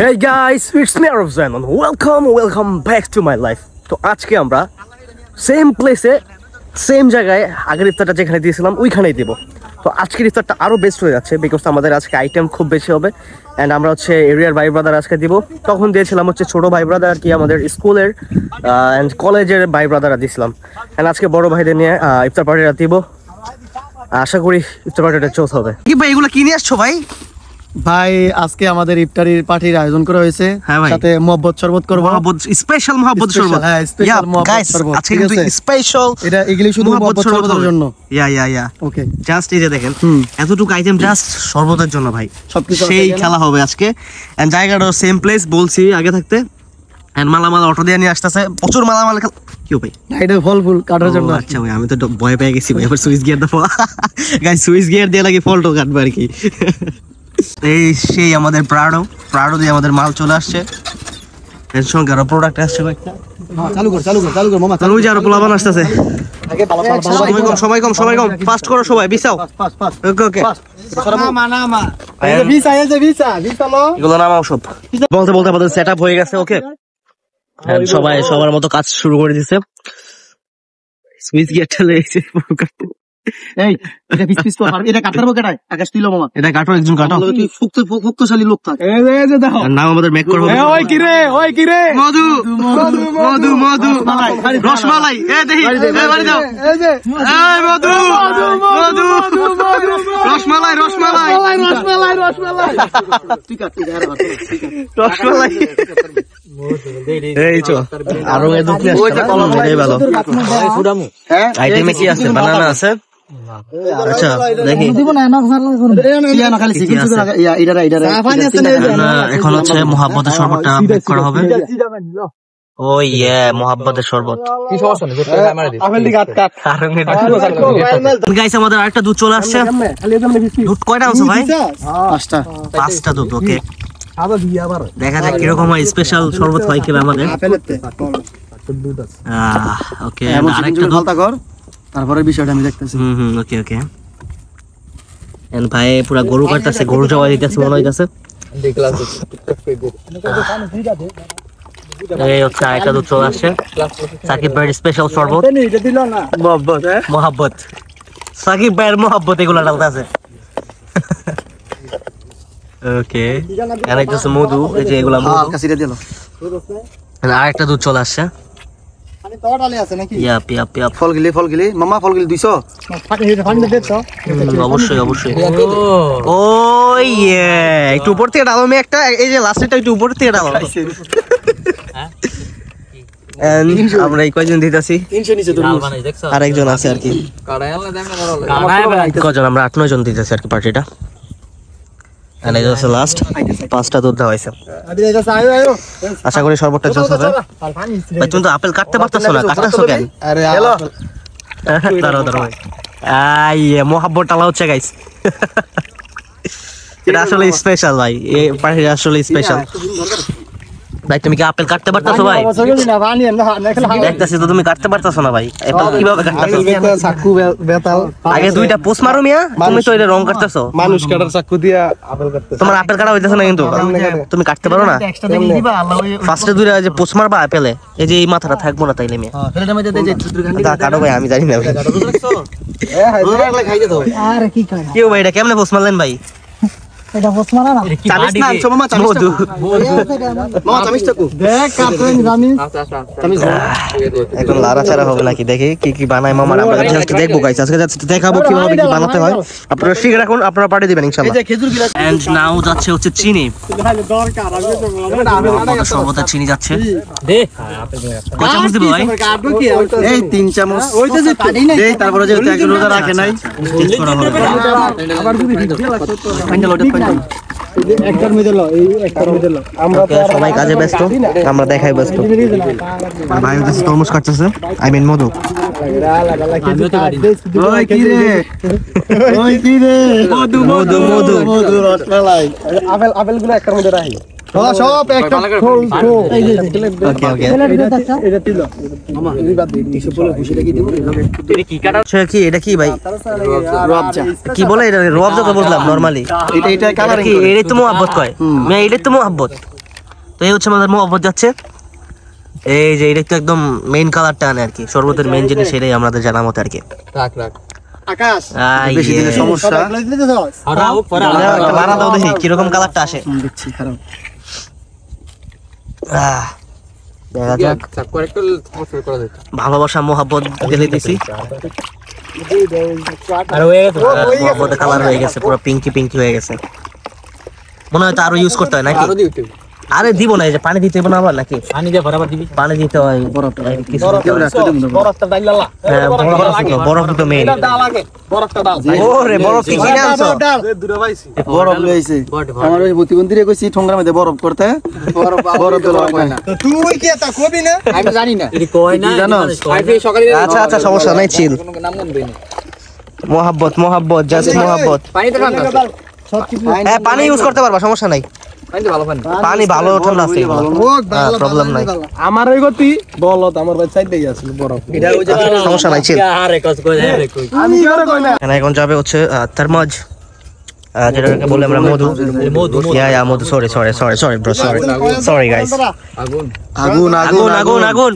Hey guys, it's me Arafzan and welcome back to my life. তো আজকে আমরা same প্লেসে সেম জায়গায় আগের ইফতারটা যেখানে দিয়েছিলাম ওইখানেই দিব। তো আজকের ইফতারটা আরো বেস্ট হয়ে যাচ্ছে বিকজ আমাদের আজকে আইটেম খুব বেশি হবে এন্ড আমরা হচ্ছে এরিয়ার ভাই ব্রাদার আজকে দিব। তখন দিয়েছিলাম হচ্ছে ছোট ভাই ব্রাদার আর কি আমাদের স্কুলের এন্ড কলেজের ভাই ব্রাদাররা দিয়েছিলাম এন্ড আজকে বড় ভাইদের নিয়ে ইফতার পার্টিটা দিব। আশা করি ইফতার পার্টিটা চলতে হবে। কি ভাই এগুলো কি নিয়ে আসছো ভাই? ভাই আজকে আমাদের ইফতারির পার্টির আয়োজন করা হয়েছে, সাথে মুহাব্বত শরবত করব, স্পেশাল মুহাব্বত শরবত। হ্যাঁ, স্পেশাল মুহাব্বত শরবত। আজকে কিন্তু স্পেশাল, এটা এগুলি শুধু মুহাব্বত শরবতের জন্য। ইয়া ওকে, জাস্ট এই যে দেখেন এতটুকু আইটেম জাস্ট শরবতের জন্য ভাই। সেই খেলা হবে আজকে এন্ড জায়গাটা সেম প্লেস বলছি আগে থাকতে এন্ড মালামাল অটো দিয়ে নিয়ে আসতেছে, প্রচুর মালামাল। কি ভাই এটা ফল ফুল কাটার জন্য। আচ্ছা ভাই, আমি তো ভয় পেয়ে গেছি ভাই, এবার সুইচ গিয়ার দাও গাইস, সুইচ গিয়ার দিয়ে লাগে ফলটো কাটবে আর কি। এই সেই আমাদের প্রাডো দিয়ে আমাদের মাল চলে আসছে, এর সঙ্গে আরো প্রোডাক্ট আসছে কয়েকটা। চালু কর মামা, চালু ওই যে আরো পোলাবান আসতেছে। সময় কম ফাস্ট করো সবাই, বিছাও। ওকে নামা এগুলো নামাও সব। বলতে আমাদের সেটআপ হয়ে গেছে। ওকে, সবাই সবার মতো কাজ শুরু করে দিয়েছে। সুইচ গিয়ারটা লেগেছে। এই এটা পিস কর, এটা কাটার বকেটায় আকাশ তুইলো মামা, এটা কাটো, একজন কাটো, তুই ফুক্তশালী লোক থাক। এই যে দেখো নাম আমাদের মেক করব। ওই কি রে মধু রসমালাই। এই দেখি, এই বাড়ি দাও। এই যে এই মধু রসমালাই ঠিক আছে, রসমালাই। এই তো আরো দুধ নিয়ে আসছে, এটাই ভালো। আইটেমে কি আছে? বানানা আছে। আচ্ছা দেখি, এখন হচ্ছে মুহাব্বতের শরবতটা বেক করা হবে। ও ইয়ে, মুহাব্বতের শরবত। গাইস আমাদের আরেকটা দুধ চলে আসছে। দুধ কয়টা আনছো ভাই? পাঁচটা দুধ। ওকে, দেখা যাক কিরকম হয়। স্পেশাল শরবত হয় কিনা আমাদের। ওকে, আরেকটা দুধ কর, তারপরে বিষয়টা আমি দেখতেছি। ওকে এন্ড ভাই পুরা গরু কাটতেছে, গরু জবাই দিতেছে মনে হইতাছে। এই হচ্ছে আরেকটা দুধ চলে আসছে। সাকিব ভাইয়ের স্পেশাল শরবত, মুহাব্বত। সাকিব ভাইয়ের মুহাব্বত এগুলা ডালতেছে। ওকে, আরেকটা মধু, এই যে এগুলা মধু। আরেকটা দুধ চলে আসছে। ফলগুলি মামা, ফলগুলি 200। অবশ্যই ও ইয়ে, একটু উপর থেকে ডালো আমি একটা, এই যে লাস্টেরটা একটু উপর থেকে ডালো। আমরা এই কয়জন দিতেছি, আর একজন আছে আর কি। কজন? আমরা 8-9 জন দিতেছি আর কি পার্টিটা। লাস্ট 5টা দুধ দেওয়া হয়েছে। আশা করি শরবতটা চলছে। ভাই তুমি তো আপেল কাটতে পারতেছো না, কাটতেছো কেন? দাঁড়াও মুহাব্বত টালা হচ্ছে গাইস। এটা আসলে স্পেশাল ভাই, এই পার্টি আসলে স্পেশাল। ভাই তুমি কি আপেল কাটতে পারতেছো ভাই? দেখতেছি তো তুমি কাটতে পারতেছো না ভাই। আপেল কিভাবে কাটতেছো? আগে 2টা পোস মারো মিয়া, তুমি তো এটা রং কাটতেছো। মানুষ কাটার চাকু দিয়া আপেল কাটতেছো। তোমার আপেল কাটা হইতেছে না কিন্তু, তুমি কাটতে পারো না। ফার্স্টে 2টা যে পোস মারবা আপেলে, এই যে এই মাথাটা থাকবো না তাইলে মিয়া। কাটো ভাই, আমি জানি না ভাই। কেউ ভাই এটা কেমনে পোস মারলেন ভাই? এটা পোস মারা না, চামিচ না আনছো মামা, চামিচ টাকু মামা, চামিচ টাকু দেখ কাটেন জানিস। চামিচ এখন লাড়াচাড়া হবে নাকি দেখি কি বানায় মামা। আমরা জাস্ট দেখবো গাইস, আজকে জাস্ট দেখাবো কিভাবে কি বানাতে হয়। আপনারা শিখে রাখুন, আপনারা পাঠিয়ে দিবেন ইনশাআল্লাহ। এই যে খেজুর গিলাস এন্ড নাও যাচ্ছে হচ্ছে চিনি। দরকার আমাদের শরবতে চিনি যাচ্ছে। দে কত চামচ দিব ভাই? এই 3 চামচ। ওইটা যে কাটি নাই দেই, তারপরে যে একটু রোজা রাখে নাই টেস্ট করা হবে। আবার যদি ফাইনাল ওটা একটার মধ্যে লো, এই একটার মধ্যে লো। আমরা সবাই কাজে ব্যস্ত, আমরা দেখাই ব্যস্ত। ভাই হচ্ছে তরমুজ কাটতেছে, আই মিন মধু। ওই কি রে মধু রসমালাই। আপেলগুলো একটার মধ্যে রাখি। সব একটা খোল খো। ওকে এটা দিল মামা, এই বাদ দে। কিছু বলে খুশিটা কি দেব? এটা কি কাটা হচ্ছে? কি এটা কি ভাই? রবজা। কি বলে এটা? রবজা তো বুঝলাম নরমালি। এটা কালার কি? এটাই তো মুহাব্বত কয়। মানে এটাই তো মুহাব্বত। তো এই হচ্ছে আমাদের মোহাম্মদ যাচ্ছে, এই যে এটা তো একদম মেইন কালারটা আনে আর কি, শরবতের মেইন জিনিস সেটাই আমাদের জানা মতো আর কি। আকাশ বেশি দিলে সমস্যা, মারা দাও দেখি কিরকম কালারটা আসে। দেখছি খারাপ দেখা যাক। ভালোবাসা মোহাম্মদ ঢেলে দিছি, মোহাম্মদ কালার হয়ে গেছে, পুরো পিঙ্কি পিঙ্কি হয়ে গেছে। মনে হয় তো আরো ইউজ করতে হয় নাকি? আরে দিব না, এই যে পানি দিতে হবে না আবার নাকি? পানি দিতে হয়, বরফ তো মেইন। ওরে বরফ কি কিনে আনছো? বরফ লইছে আমার ওই প্রতিবন্ধীরে কইছি ঠোঙ্গার মধ্যে বরফ করতে, বরফ তো লয় না। তো তুই কি তা কবি না? আমি জানি না এটি কই না, জানো সকালে। আচ্ছা আচ্ছা সমস্যা নাই, চিল। মোহাব্বত মোহাব্বত জাস্ট মোহাব্বত। হ্যাঁ পানি ইউজ করতে পারবা, সমস্যা নাই। পানি ভালো ঠান্ডা আছে, প্রবলেম নাই। আমার ওই গতি বলত আমার ভাই সাইডেই আছে বরফ, এটা ওই যে সমস্যা নাই, চিল। আমি কি করে কই না। এখন যাবে হচ্ছে তারমাজ, যেটাকে বলে আমরা মধু। ইয়া মধু, সরি ব্রো, সরি গাইস। আগুন আগুন আগুন আগুন আগুন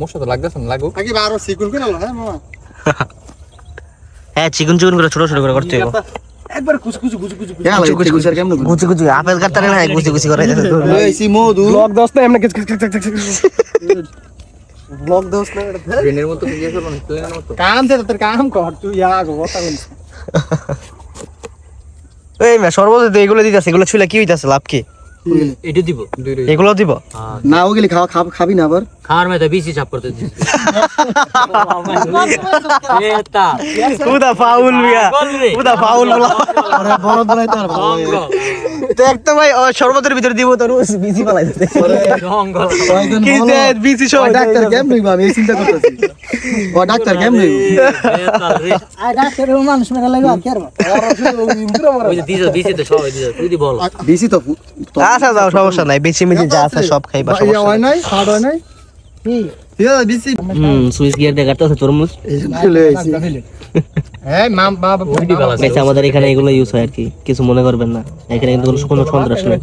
মশা তো লাগতেছ না, লাগো কি বারো সিকুল করে হ্যাঁ মামা। হ্যাঁ চিকন চিকন করে ছোট ছোট করে করতে হবে একবার কুচকুচু কুচকুচু কুচকুচু কেমন গুছি গুছি আপেল কাটতে না, গুছি গুছি করে লইছি মধু ব্লগ দোস্ত না এমনি ব্লক দোস না ট্রেনের মতো কি করব না, ট্রেনের মতো কাম দে তোর কাম কর তুই আগো কথা বল। এই মে সর্বদা এগুলো দিতেছে, এগুলো ছুলে কি হইতাছে, লাভ কি? এটা দিব এগুলো দিব না, ওগুলি খাবি না আবার খাওয়ার মধ্যে বেশি চাপ করতে দিস। পুরা ফাউল মিয়া, পুরা ফাউল বলা। আরে বড় বানাইতে আর ভালো দেখ তো ভাই, সর্বদের ভিতরে দিব তো রোজ বিজি বানাই দিতে কি দে বিজি সব। ডাক্তার কেমন হইবা আমি চিন্তা করতেছি, ও ডাক্তার কেমন হইব? আই ডাক্তার মানুষ মেরে লাগা কি আর ওই যে দিছ দিছি তো সবাই দিছ, তুই দি বল দিছি তো আচ্ছা যাও, সমস্যা নাই, বেশি মিজি যা আছে সব খাইবা, সমস্যা হয় নাই খাওয়া হয় নাই কি ইয়া দিছি সুইচ গিয়ার দিয়ে কাটতেছে তরমুজ। লইছি এই মাম বাবা ভিডিও বালা গাইস আমাদের এখানে এগুলো ইউজ হয় আর কি, কিছু মনে করবেন না, এখানে কিন্তু কোনো সন্ত্রাস নেই।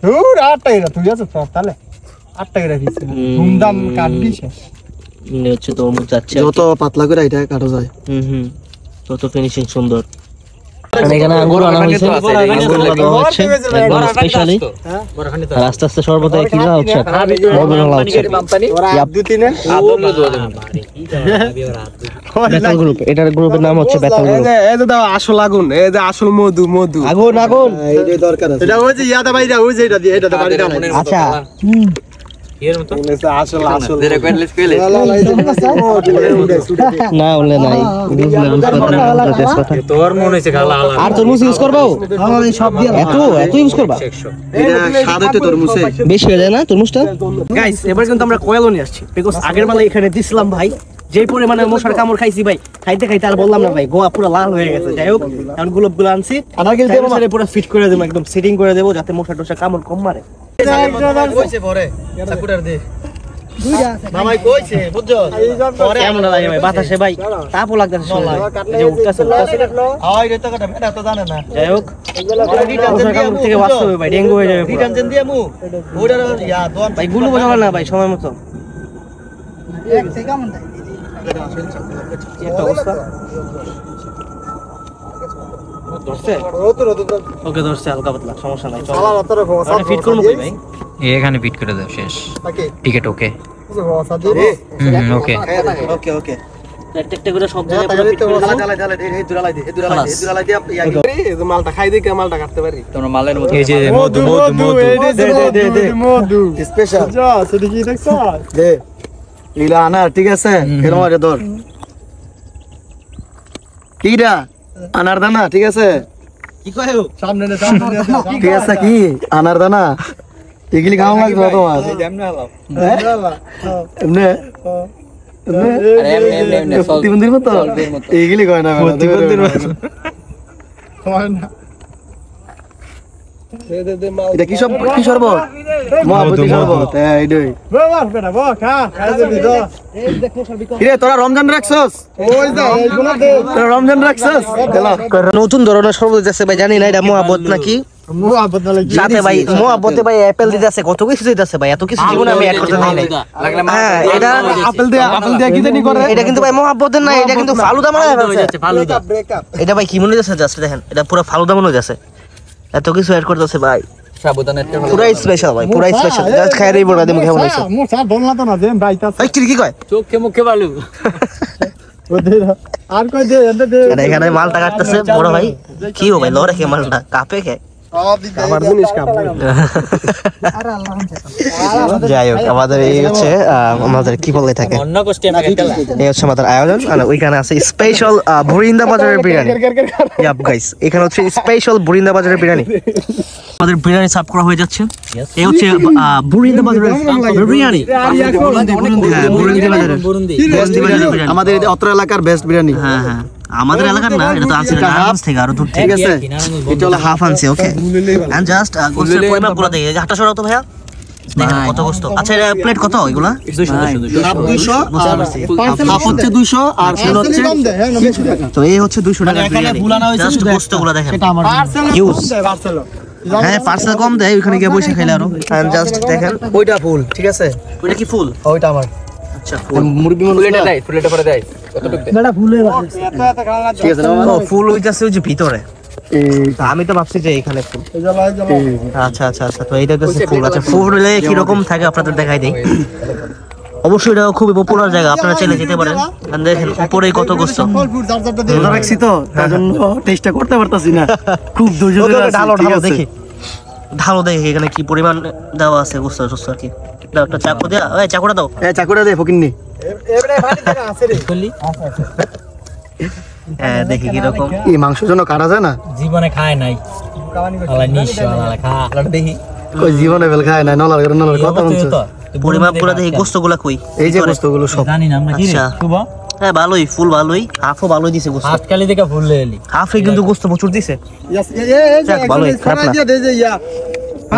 দূর 8 টাকা তুই আছো তাহলে 8 টাকা রাখিস ধুমধাম কাটবি শেষ। এই হচ্ছে তরমুজ যাচ্ছে, যত পাতলা করে এটা কাটা যায়। তত ফিনিশিং সুন্দর। এখানে আঙ্গুর আনা হয়েছে, আঙ্গুরগুলো দেওয়া হচ্ছে একদম স্পেশালি, আর আস্তে আস্তে সর্বদা কি দেওয়া হচ্ছে, মধু ঢালা হচ্ছে। বেতাল গ্রুপ, এটার গ্রুপের নাম হচ্ছে বেতাল গ্রুপ। এই যে দাও আসল আগুন, এই যে আসল মধু মধু আগুন আগুন, এইটাই দরকার আছে। এটা ওই যে ইয়াদা ভাইরা ওই যে এটা দিয়ে এটা বাড়ি দাও। আচ্ছা এর মতো আসল আসল না বলে নাই, তোর মনে হইছে গালা আলা আর তরমুজ ইউজ করবো সব দিয়ে এত এত ইউজ করবা, এটা স্বাদ হইতে তরমুজে বেশি হয়ে যায় না তরমুজটা। গাইস এবার কিন্তু আমরা কয়েলও নিয়ে আসছি, বিকজ আগের বেলা এখানে দিছিলাম ভাই, যেই পরিমাণে মশার কামড় খাইছি ভাই, খাইতে খাইতে আর বললাম না ভাই, গোয়া পুরো লাল হয়ে গেছে। যাই হোক এখন গোলাপ গুলো আনছি, পুরো ফিট করে দেবো, একদম সেটিং করে দেবো যাতে মশা টশা কামড় কম মারে। কইছে পরে সাকুটার দে মামাই কইছে বুঝছো পরে কেমন লাগে ভাই বাতাসে ভাই, তাপও লাগতেছে শরীরে, এই যে উঠতেছে হয় রে তো কথা এটা তো জানে না। যাই হোক মশার কামড় থেকে বাঁচতে হবে ভাই, ডেঙ্গু হয়ে যাবে পুরো। টেনশন দিয়ে মু ওইটার ইয়া দোয়ান ভাই গুলো বোঝাবে না ভাই সময় মতো, এক থেকে কেমন দেয় কি একটা অবস্থা। ধরছে ওকে, ধরছে হালকা পাতলা, সমস্যা নাই, চলো ফিট করবো কই ভাই। এখানে ফিট করে দাও, শেষ টিকেট ওকে ওকে ওকে ওকে একটা করে সব জায়গায় পুরো ফিট করে দেবো। জ্বালা জ্বালা এই দুরালাই দে দুরালাই দে ইয়া এই যে মালটা খাই দেখে মালটা কাটতে পারি। তোমরা মালের মতো এই যে মধু মধু মধু মধু স্পেশাল যা সেটা কি দেখছো দে ইলা আনা ঠিক আছে এর মধ্যে ধর কিরা আনার দানা ঠিক আছে কি কয় সামনে না ঠিক আছে কি আনার দানা এগুলি খাওয়া লাগবে তোমার এমনি প্রতিবন্ধীর মতো এইগুলি কয় না এটা কি সব কি শরবত মহাপতি শরবত হ্যাঁ এইটাই কিরে তোরা রমজান রাখছস তোরা রমজান রাখছস নতুন ধরনের শরবত আছে ভাই, জানি না এটা মহাবত নাকি, মোহাব্বত না লাগে সাথে ভাই মোহাব্বতে ভাই অ্যাপেল দিতে আছে, কত কিছু দিতে আছে ভাই, এত কিছু জীবনে আমি অ্যাড করতে পারি নাই। হ্যাঁ এটা আপেল দিয়ে কি জানি করে এটা কিন্তু ভাই মোহাব্বতের না, এটা কিন্তু ফালুদা মনে হয় ব্রেকআপ এটা ভাই কি মনে হচ্ছে জাস্ট দেখেন, এটা পুরো ফালুদা মনে হচ্ছে, এত কিছু অ্যাড করতেছে ভাই, পুরো স্পেশাল ভাই, পুরো স্পেশাল, জাস্ট খাই রেই বড় দিমু কেমন হইছে। মোর স্যার বললা তো না যে ভাইতা এই কি কয় চোখে মুখে বালু ওদের আর কই দে এন্ড দে এটা এখানে মালটা কাটতেছে বড় ভাই, কি হবে লরে কে মালটা কাপে কে আমার জিনিস কাম যাই হোক আমাদের এই হচ্ছে আমাদের কি বলে থাকে অন্য গোষ্ঠী আমাকে খেলা এই হচ্ছে আমাদের আয়োজন, আর ওইখানে আছে স্পেশাল বুরিন্দা বাজারের বিরিয়ানি। ইয়াপ গাইস, এখানে হচ্ছে স্পেশাল বুরিন্দা বাজারের বিরিয়ানি, আমাদের বিরিয়ানি সার্ভ করা হয়ে যাচ্ছে। এই হচ্ছে বুরিন্দা বাজারের বিরিয়ানি, হ্যাঁ বুরিন্দা বাজারের বেস্ট বিরিয়ানি, আমাদের অত্র এলাকার বেস্ট বিরিয়ানি। হ্যাঁ হ্যাঁ আমাদের এলাকার না, এটা তো আছে নারায়ণগঞ্জ থেকে আরো দূর থেকে, ঠিক আছে এটা হলো হাফ আনছে। ওকে এন্ড জাস্ট গোস্তের পরিমাপ গুলো দেখি, হাতটা সরাও তো ভাইয়া, দেখেন কত গোস্ত। আচ্ছা এটা প্লেট কত এগুলা? 200 হাফ হচ্ছে 200 আর ফুল হচ্ছে 300 টাকা। তো এই হচ্ছে 200 টাকা বিরিয়ানি, জাস্ট গোস্তগুলো দেখেন হিউজ। হ্যাঁ পার্সেল কম দেয়, ওখানে গিয়ে বসে খাইলে আরো। এন্ড জাস্ট দেখেন ওইটা ফুল, ঠিক আছে ওইটা কি ফুল? ওইটা আমার। আচ্ছা ফুল, মুরগি ফুলেটা দেয়, ফুলেটা পরে দেয় বেটা ফুলে এত এত খাওয়া ঠিক আছে না? ও ফুল হইতাছে ওই যে ভিতরে, তা আমি তো ভাবছি যে এখানে ফুল। আচ্ছা আচ্ছা আচ্ছা, তো এইটা হচ্ছে ফুল। আচ্ছা ফুল হলে কি রকম থাকে আপনাদের দেখাই দেই। অবশ্যই এটা খুবই পপুলার জায়গা, আপনারা চাইলে যেতে পারেন। And দেখেন উপরে কত গোস্ত, রোজা রাখছি তো তার জন্য টেস্টটা করতে পারতাছি না, খুব ধৈর্য ধরে আছি। ঢালো ঠিক ঢালো আছে? দেখি, ঢালো দেখি এখানে কি পরিমাণ দেওয়া আছে গোস্ত টোস্ত আর কি। দাও একটা চাকু দেয়া, ওই চাকুটা দাও। এই চাকুটা দে ফকিন্নি। এবারে ভাত দেনা আছে রে বললি হ্যাঁ দেখি কি রকম। এই মাংসের জন্য কাটা যায় না, জীবনে খায় নাই আলা নিশ্চয় আলা খা আলা দেখি ওই জীবনে বেল খায় না, নলার করে নলার কথা বলছো। পরিমাপ করে দেখি গোস্তগুলা কই। এই যে গোস্তগুলো সব জানি না আমরা কি রে আচ্ছা। শুভ হ্যাঁ ভালোই, ফুল ভালোই, হাফও ভালোই দিছে গোস্ত, আজকালি থেকে ফুল এলি হাফে কিন্তু গোস্ত প্রচুর দিছে। ইয়েস যাক, ভালোই, খারাপ না। দিয়ে দে যে ইয়া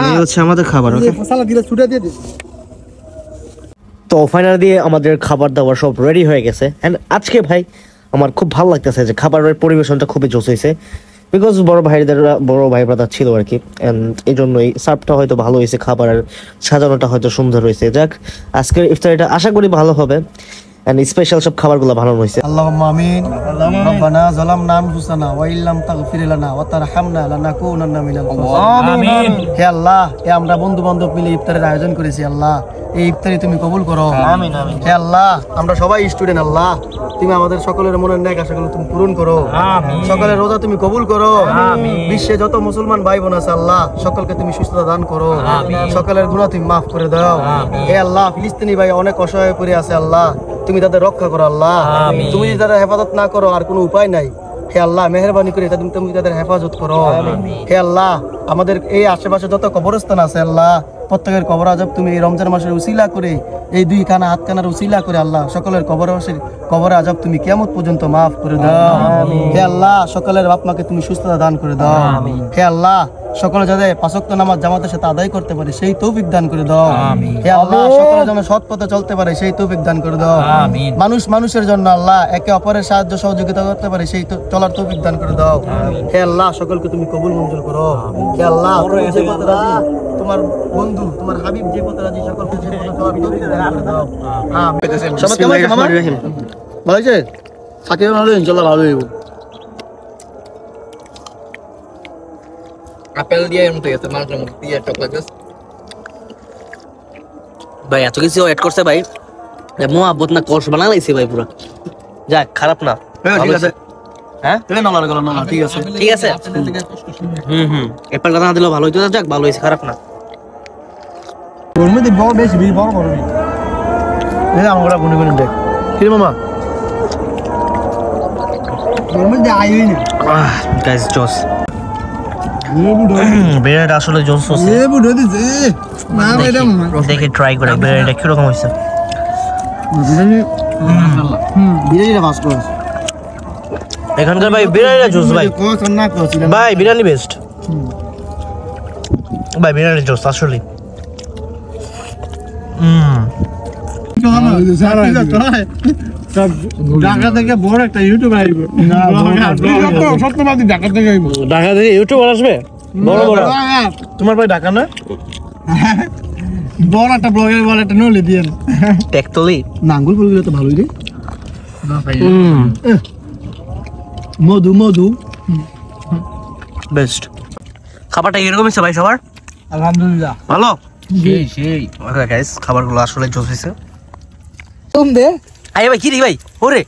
এই হচ্ছে আমাদের খাবার। ওকে মশলা দিলে ছুটে দিয়ে দে। তো ফাইনাল দিয়ে আমাদের খাবার দাবার সব রেডি হয়ে গেছে। এন্ড আজকে ভাই আমার খুব ভালো লাগতেছে যে খাবারের পরিবেশনটা খুবই জোস হয়েছে, বিকজ বড় ভাই ব্রাদার ছিল আর কি, এন্ড এই জন্যই সার্ভটা হয়তো ভালো হয়েছে, খাবারের সাজানোটা হয়তো সুন্দর হয়েছে। যাক আজকের ইফতারিটা আশা করি ভালো হবে, এন্ড স্পেশাল সব খাবারগুলো ভালো হয়েছে। আল্লাহুম্মা আমিন। রব্বানা যালামনা আনফুসানা ওয়া ইল্লাম তাগফির লানা ওয়া তারহামনা লানাকুনান্না মিনাল খাসিরিন। আমিন হে আল্লাহ, এ আমরা বন্ধু বান্ধব মিলে ইফতারের আয়োজন করেছি, আল্লাহ এই ইফতারি তুমি কবুল করো। আমিন আমিন। হে আল্লাহ, আমরা সবাই স্টুডেন্ট, আল্লাহ তুমি আমাদের সকলের মনের ন্যাক আশাগুলো তুমি পূরণ করো। আমিন। সকলের রোজা তুমি কবুল করো। আমিন। বিশ্বে যত মুসলমান ভাই বোন আছে আল্লাহ সকলকে তুমি সুস্থতা দান করো। আমিন। সকলের গুনাহ তুমি মাফ করে দাও। আমিন। হে আল্লাহ, ফিলিস্তিনি ভাই অনেক অসহায় পড়ে আছে, আল্লাহ তুমি তাদের রক্ষা করো। আল্লাহ আমিন। তুমি যদি তাদের হেফাজত না করো আর কোনো উপায় নাই। হে আল্লাহ মেহেরবানি করে তুমি তাদের হেফাজত করো। হে আল্লাহ, আমাদের এই আশেপাশে যত কবরস্থান আছে আল্লাহ প্রত্যেকের কবর আজব তুমি এই রমজান মাসের উসিলা করে, এই দুই কানা হাত কানার উসিলা করে আল্লাহ সকলের কবর আজব তুমি কিয়ামত পর্যন্ত মাফ করে দাও। হে আল্লাহ, সকলের বাপ মাকে তুমি সুস্থতা দান করে দাও। হে আল্লাহ, সকলে যাতে পাঁচ ওয়াক্ত নামাজ জামাতের সাথে আদায় করতে পারে সেই তৌফিক দান করে দাও। হে আল্লাহ, সকলে যেন সৎ পথে চলতে পারে সেই তৌফিক দান করে দাও। মানুষ মানুষের জন্য আল্লাহ একে অপরের সাহায্য সহযোগিতা করতে পারে সেই চলার তৌফিক দান করে দাও। হে আল্লাহ, সকলকে তুমি কবুল মঞ্জুর করো। হে আল্লাহ, তুমি যে পথে রাজি, তোমার বন্ধু তোমার হাবিব যে পথে রাজি সকলকে সেই পথে চলার তৌফিক দান করে দাও। আমিন। সবাই কেমন আছে মামা? ভালো আছে? সাকিব ভালো, ইনশাআল্লাহ ভালো হইব। আপেল দিয়ে এর মতো গেছে মাংসের মধ্যে দিয়ে চকলেট গাছ ভাই এত কিছু অ্যাড করছে ভাই, মোহাব্বত না কষ বানা লাইছে ভাই পুরো। যাক খারাপ না, ঠিক আছে। হ্যাঁ এই নলার গলা না, ঠিক আছে। ঠিক আছে। এপার কথা না দিলেও ভালো হইতো, যাক ভালো হয়েছে, খারাপ না। ওর মধ্যে বড় বেশি বড় বড় এই আমরা গুনে গুনে দেখ কি রে মামা? ওর মধ্যে আইই না গাইস জোস বিরিয়ানিটা আসলে জোস হচ্ছে। এ বুড়ো দিছে না ম্যাডাম দেখি ট্রাই করে বিরিয়ানিটা কিরকম হয়েছে। বিরিয়ানিটা ফাস্ট করে এখানকার ভাই বিরিয়ানিটা জোস ভাই, কোচ না কোচ ভাই বিরিয়ানি বেস্ট ভাই, বিরিয়ানি জোস আসলে। ঢাকা থেকে বড় একটা ইউটিউবার আইব। সত্যবাদী ঢাকা থেকে আইব। ঢাকা থেকে ইউটিউবার আসবে? বড় বড় তোমার ভাই ঢাকা না বড় একটা ব্লগের বড় একটা নলি দিয়েন টেকটলি নাঙ্গল ফুলগুলো তো ভালোই রে মধু মধু বেস্ট খাবারটা এরকমই ছিল ভাই সবার আলহামদুলিল্লাহ ভালো সেই ওকে গাইস খাবারগুলো আসলে জোস হয়েছে তুম দে আই ভাই কি রে ভাই ওরে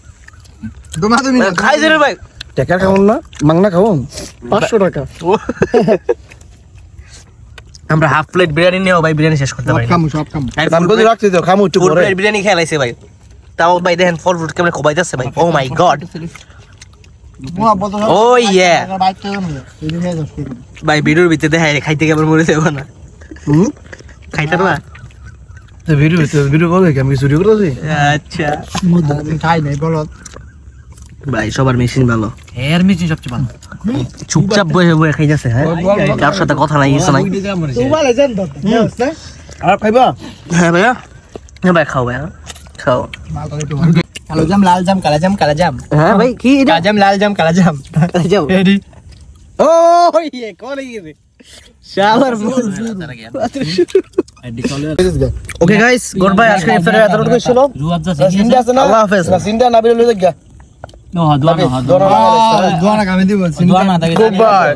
তোমার তুমি খাই দে রে ভাই টাকা খাওন না মাংনা খাওন 500 টাকা আমরা হাফ প্লেট বিরিয়ানি নিও ভাই বিরিয়ানি শেষ করতে পারি সব কাম দাম করে রাখতে দাও খামু একটু ফুল পরে প্লেট বিরিয়ানি খেলাইছে ভাই তাও ভাই দেখেন ফল ফ্রুট কেমন খোবাইতেছে ভাই ও মাই গড ও ইয়া ভাই ভিডিওর ভিতরে দেখাই খাইতে কেমন মরে যাবো না খাইতে না ভিডিও করে কি আমি ভিডিও করতেছি আচ্ছা খাই নাই বলো ভাই সবার মেশিন ভালো এর মিচিন সবচেয়ে ভালো চুপচাপ বসে বসে খাইতেছে হ্যাঁ কার সাথে কথা নাই কিছু নাই তোমার এজেন্ট না আর খাইবা হ্যাঁ ভাইয়া হ্যাঁ ভাই খাও ভাইয়া খাও কালো জাম লাল জাম কালা জাম কালা জাম হ্যাঁ ভাই কি কালা জাম লাল জাম কালা জাম যাও এডি ও ইয়ে কোন গেছে শালার ওকে গাইস গুড বাই আজকে ইফতারের এতটুকু ছিল সিনটা আছে না আল্লাহ হাফেজ সিনটা না বেরোলে দেখা দোয়া না দোয়া না কামে দিব দোয়া না থাকে গুড বাই